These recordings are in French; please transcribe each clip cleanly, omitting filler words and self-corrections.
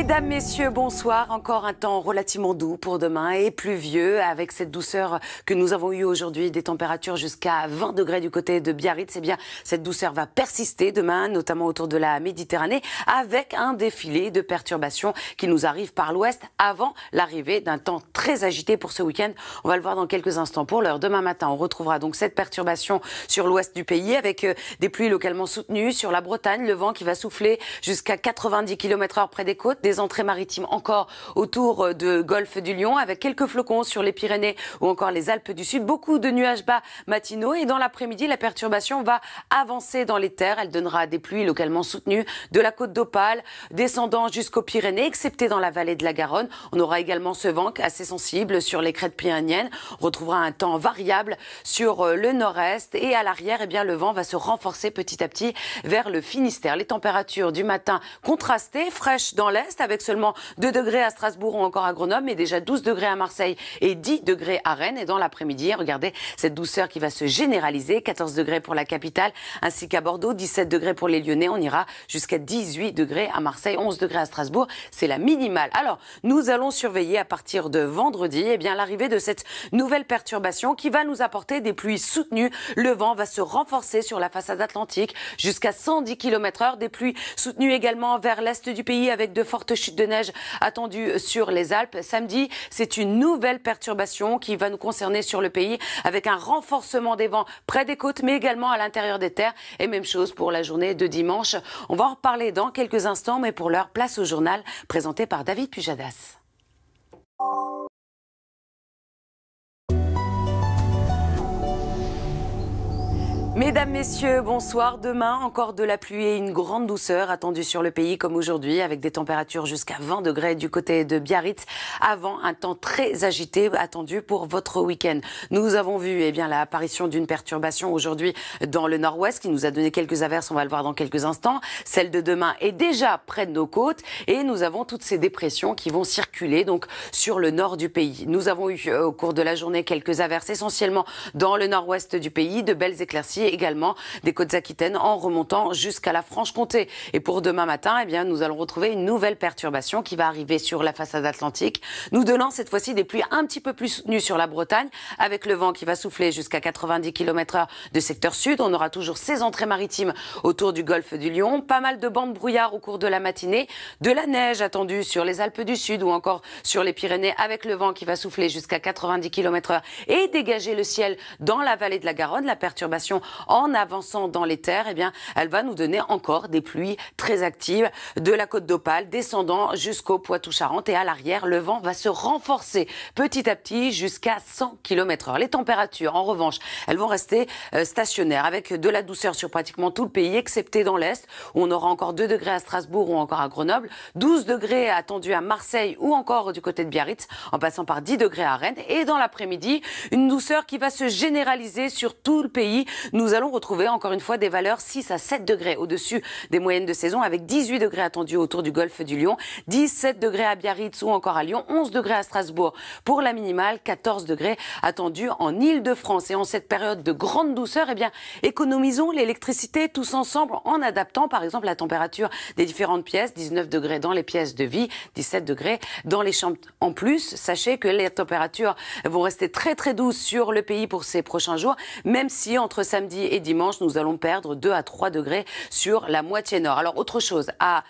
Mesdames, messieurs, bonsoir. Encore un temps relativement doux pour demain et pluvieux avec cette douceur que nous avons eue aujourd'hui, des températures jusqu'à 20 degrés du côté de Biarritz. Eh bien, cette douceur va persister demain, notamment autour de la Méditerranée, avec un défilé de perturbations qui nous arrivent par l'ouest avant l'arrivée d'un temps très agité pour ce week-end. On va le voir dans quelques instants. Pour l'heure, demain matin, on retrouvera donc cette perturbation sur l'ouest du pays avec des pluies localement soutenues sur la Bretagne, le vent qui va souffler jusqu'à 90 km/h près des côtes, des entrées maritimes encore autour de Golfe du Lion avec quelques flocons sur les Pyrénées ou encore les Alpes du Sud. Beaucoup de nuages bas matinaux et dans l'après-midi, la perturbation va avancer dans les terres. Elle donnera des pluies localement soutenues de la côte d'Opale, descendant jusqu'aux Pyrénées, excepté dans la vallée de la Garonne. On aura également ce vent assez sensible sur les crêtes pyrénéennes. On retrouvera un temps variable sur le nord-est et à l'arrière, eh bien, le vent va se renforcer petit à petit vers le Finistère. Les températures du matin contrastées, fraîches dans l'est avec seulement 2 degrés à Strasbourg ou encore à Grenoble, mais déjà 12 degrés à Marseille et 10 degrés à Rennes. Et dans l'après-midi, regardez cette douceur qui va se généraliser, 14 degrés pour la capitale ainsi qu'à Bordeaux, 17 degrés pour les Lyonnais. On ira jusqu'à 18 degrés à Marseille, 11 degrés à Strasbourg. C'est la minimale. Alors, nous allons surveiller à partir de vendredi, eh bien, l'arrivée de cette nouvelle perturbation qui va nous apporter des pluies soutenues. Le vent va se renforcer sur la façade atlantique jusqu'à 110 km/h. Des pluies soutenues également vers l'est du pays avec de fortes chutes de neige attendues sur les Alpes. Samedi, c'est une nouvelle perturbation qui va nous concerner sur le pays avec un renforcement des vents près des côtes mais également à l'intérieur des terres. Et même chose pour la journée de dimanche. On va en reparler dans quelques instants, mais pour l'heure, place au journal présenté par David Pujadas. Mesdames, messieurs, bonsoir. Demain, encore de la pluie et une grande douceur attendue sur le pays comme aujourd'hui avec des températures jusqu'à 20 degrés du côté de Biarritz avant un temps très agité attendu pour votre week-end. Nous avons vu l'apparition d'une perturbation aujourd'hui dans le nord-ouest qui nous a donné quelques averses, on va le voir dans quelques instants. Celle de demain est déjà près de nos côtes et nous avons toutes ces dépressions qui vont circuler donc sur le nord du pays. Nous avons eu au cours de la journée quelques averses essentiellement dans le nord-ouest du pays, de belles éclaircies également des côtes aquitaines en remontant jusqu'à la Franche-Comté. Et pour demain matin, eh bien, nous allons retrouver une nouvelle perturbation qui va arriver sur la façade atlantique, nous donnant cette fois-ci des pluies un petit peu plus soutenues sur la Bretagne, avec le vent qui va souffler jusqu'à 90 km/h de secteur sud. On aura toujours ces entrées maritimes autour du golfe du Lion, pas mal de bancs de brouillard au cours de la matinée, de la neige attendue sur les Alpes du Sud ou encore sur les Pyrénées, avec le vent qui va souffler jusqu'à 90 km/h et dégager le ciel dans la vallée de la Garonne. La perturbation en avançant dans les terres, eh bien, elle va nous donner encore des pluies très actives de la côte d'Opale, descendant jusqu'au Poitou-Charentes. Et à l'arrière, le vent va se renforcer petit à petit jusqu'à 100 km/h. Les températures, en revanche, elles vont rester stationnaires avec de la douceur sur pratiquement tout le pays, excepté dans l'Est, où on aura encore 2 degrés à Strasbourg ou encore à Grenoble, 12 degrés attendus à Marseille ou encore du côté de Biarritz, en passant par 10 degrés à Rennes. Et dans l'après-midi, une douceur qui va se généraliser sur tout le pays. Nous allons retrouver encore une fois des valeurs 6 à 7 degrés au-dessus des moyennes de saison avec 18 degrés attendus autour du golfe du Lion, 17 degrés à Biarritz ou encore à Lyon, 11 degrés à Strasbourg pour la minimale, 14 degrés attendus en Île-de-France. Et en cette période de grande douceur, eh bien, économisons l'électricité tous ensemble en adaptant par exemple la température des différentes pièces, 19 degrés dans les pièces de vie, 17 degrés dans les chambres. En plus, sachez que les températures vont rester très très douces sur le pays pour ces prochains jours, même si entre samedi et dimanche, nous allons perdre 2 à 3 degrés sur la moitié nord. Alors, autre chose à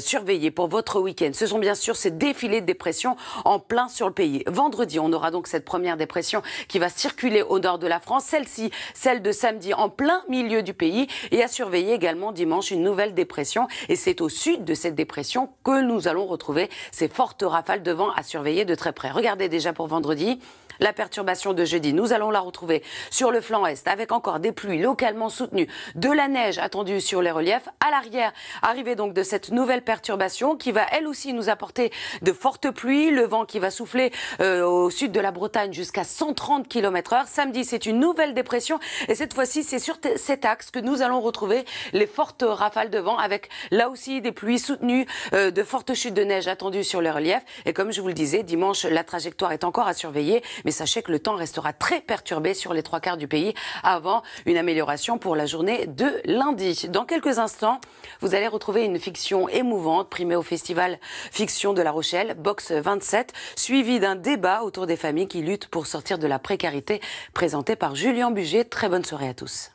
surveiller pour votre week-end, ce sont bien sûr ces défilés de dépression en plein sur le pays. Vendredi, on aura donc cette première dépression qui va circuler au nord de la France. Celle-ci, celle de samedi, en plein milieu du pays. Et à surveiller également dimanche une nouvelle dépression. Et c'est au sud de cette dépression que nous allons retrouver ces fortes rafales de vent à surveiller de très près. Regardez déjà pour vendredi. La perturbation de jeudi, nous allons la retrouver sur le flanc est avec encore des pluies localement soutenues, de la neige attendue sur les reliefs. À l'arrière, arrivée donc de cette nouvelle perturbation qui va elle aussi nous apporter de fortes pluies, le vent qui va souffler au sud de la Bretagne jusqu'à 130 km/h. Samedi, c'est une nouvelle dépression et cette fois-ci, c'est sur cet axe que nous allons retrouver les fortes rafales de vent avec là aussi des pluies soutenues, de fortes chutes de neige attendues sur les reliefs. Et comme je vous le disais, dimanche, la trajectoire est encore à surveiller. Mais sachez que le temps restera très perturbé sur les 3 quarts du pays avant une Une amélioration pour la journée de lundi. Dans quelques instants, vous allez retrouver une fiction émouvante primée au Festival Fiction de La Rochelle, Box 27, suivi d'un débat autour des familles qui luttent pour sortir de la précarité, présenté par Julien Bugier. Très bonne soirée à tous.